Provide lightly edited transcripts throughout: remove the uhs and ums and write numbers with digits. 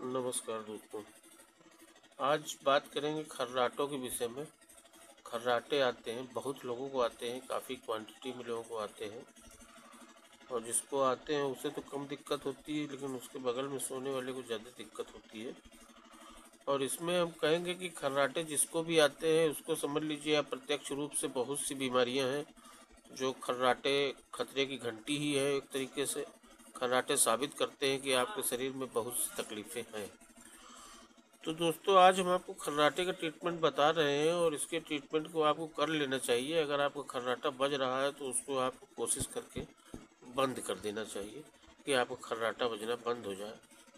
नमस्कार दोस्तों। आज बात करेंगे खर्राटों के विषय में। खर्राटे आते हैं, बहुत लोगों को आते हैं, काफ़ी क्वांटिटी में लोगों को आते हैं और जिसको आते हैं उसे तो कम दिक्कत होती है, लेकिन उसके बगल में सोने वाले को ज़्यादा दिक्कत होती है। और इसमें हम कहेंगे कि खर्राटे जिसको भी आते हैं उसको समझ लीजिए आप प्रत्यक्ष रूप से बहुत सी बीमारियां हैं जो खर्राटे खतरे की घंटी ही है। एक तरीके से खर्राटे साबित करते हैं कि आपके शरीर में बहुत सी तकलीफ़ें हैं। तो दोस्तों आज हम आपको खर्राटे का ट्रीटमेंट बता रहे हैं और इसके ट्रीटमेंट को आपको कर लेना चाहिए। अगर आपका खर्राटा बज रहा है तो उसको आप कोशिश करके बंद कर देना चाहिए कि आपका खर्राटा बजना बंद हो जाए।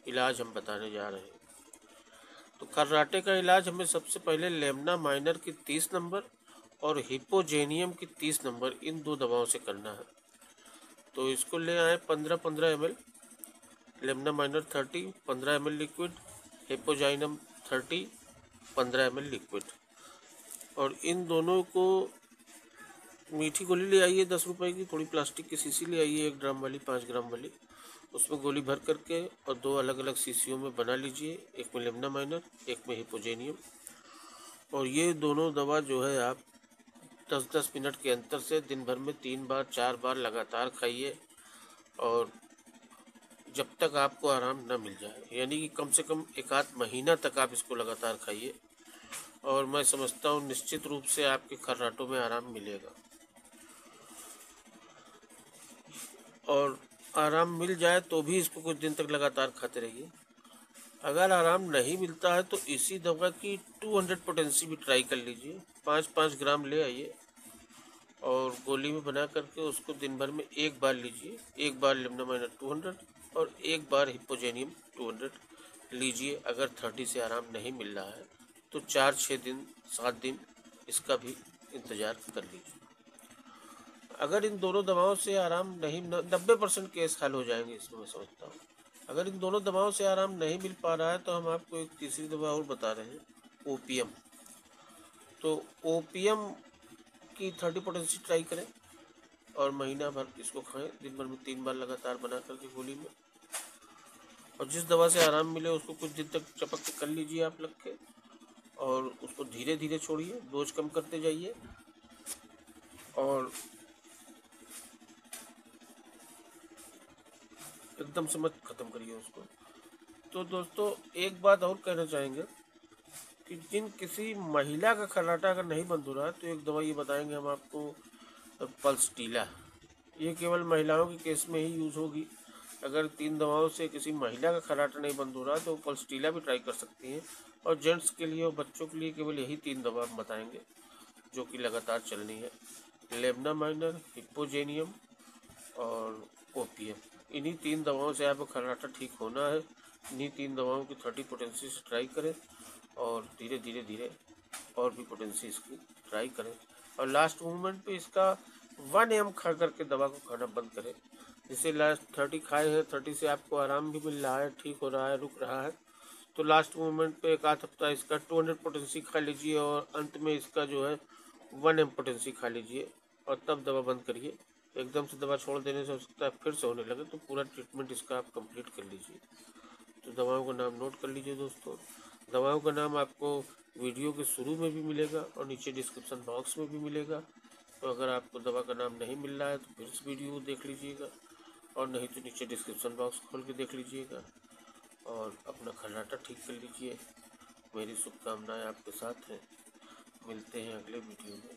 इलाज हम बताने जा रहे हैं। तो खर्राटे का इलाज हमें सबसे पहले लेमना माइनर की 30 नंबर और हिपोजेनियम की 30 नंबर इन दो दवाओं से करना है। तो इसको ले आए 15-15 ml Lemna minor 30 15 ml liquid, हिपोजाइनम 30 15 ml लिक्विड। और इन दोनों को मीठी गोली ले आइए 10 रुपए की, थोड़ी प्लास्टिक की शीशी ले आइए 1 ग्राम वाली 5 ग्राम वाली, उसमें गोली भर करके और दो अलग अलग शीशियों में बना लीजिए, एक में लेमना माइनर एक में हिपोजेनियम। और ये दोनों दवा जो है आप 10-10 मिनट के अंतर से दिन भर में 3 बार 4 बार लगातार खाइए और जब तक आपको आराम न मिल जाए, यानी कि कम से कम 1 आध महीना तक आप इसको लगातार खाइए और मैं समझता हूँ निश्चित रूप से आपके खर्राटों में आराम मिलेगा। और आराम मिल जाए तो भी इसको कुछ दिन तक लगातार खाते रहिए। अगर आराम नहीं मिलता है तो इसी दवा की 200 पोटेंसी भी ट्राई कर लीजिए। 5-5 ग्राम ले आइए और गोली में बना करके उसको दिन भर में एक बार लीजिए। एक बार लेमना माइनर 200 और एक बार हिपोजेनियम 200 लीजिए। अगर 30 से आराम नहीं मिल रहा है तो 4-6 दिन 7 दिन इसका भी इंतज़ार कर लीजिए। अगर इन दोनों दवाओं से आराम नहीं 90% केस हल हो जाएंगे, इसमें मैं समझता हूँ। अगर इन दोनों दवाओं से आराम नहीं मिल पा रहा है तो हम आपको एक तीसरी दवा और बता रहे हैं, ओपीएम। तो ओपीएम की 30 पोटेंसी ट्राई करें और महीना भर इसको खाएं, दिन भर में 3 बार लगातार बना करके गोली में। और जिस दवा से आराम मिले उसको कुछ दिन तक चपक के कर लीजिए आप लग के और उसको धीरे धीरे छोड़िए, डोज कम करते जाइए और एकदम से मत ख़त्म करिए उसको। तो दोस्तों एक बात और कहना चाहेंगे कि जिन किसी महिला का खर्राटा अगर नहीं बंद हो रहा है तो एक दवा ये बताएंगे हम आपको, पल्सटीला। ये केवल महिलाओं के केस में ही यूज़ होगी। अगर 3 दवाओं से किसी महिला का खर्राटा नहीं बंद हो रहा है तो पल्सटीला भी ट्राई कर सकती हैं। और जेंट्स के लिए और बच्चों के लिए केवल यही 3 दवा हम बताएंगे जो कि लगातार चलनी है, लेमना माइनर, हिपोजेनियम और ओपीएम। इन्हीं 3 दवाओं से आपको खर्राटा ठीक होना है। इन्हीं 3 दवाओं की 30 पोटेंसी से ट्राई करें और धीरे धीरे धीरे और भी पोटेंसी इसकी ट्राई करें और लास्ट मूवमेंट पे इसका 1 AM खा करके दवा को खाना बंद करें। जैसे लास्ट 30 खाए हैं, 30 से आपको आराम भी मिल रहा है, ठीक हो रहा है, रुक रहा है, तो लास्ट मूवमेंट पे 1 आध हफ्ता इसका 200 पोटेंसी खा लीजिए और अंत में इसका जो है 1 AM पोटेंसी खा लीजिए और तब दवा बंद करिए। एकदम से दवा छोड़ देने से हो सकता है फिर से होने लगे, तो पूरा ट्रीटमेंट इसका आप कंप्लीट कर लीजिए। तो दवाओं का नाम नोट कर लीजिए दोस्तों। दवाओं का नाम आपको वीडियो के शुरू में भी मिलेगा और नीचे डिस्क्रिप्शन बॉक्स में भी मिलेगा। तो अगर आपको दवा का नाम नहीं मिल रहा है तो फिर इस वीडियो को देख लीजिएगा और नहीं तो नीचे डिस्क्रिप्शन बॉक्स खोल के देख लीजिएगा और अपना खर्राटा ठीक कर लीजिए। मेरी शुभकामनाएं आपके साथ हैं। मिलते हैं अगले वीडियो में।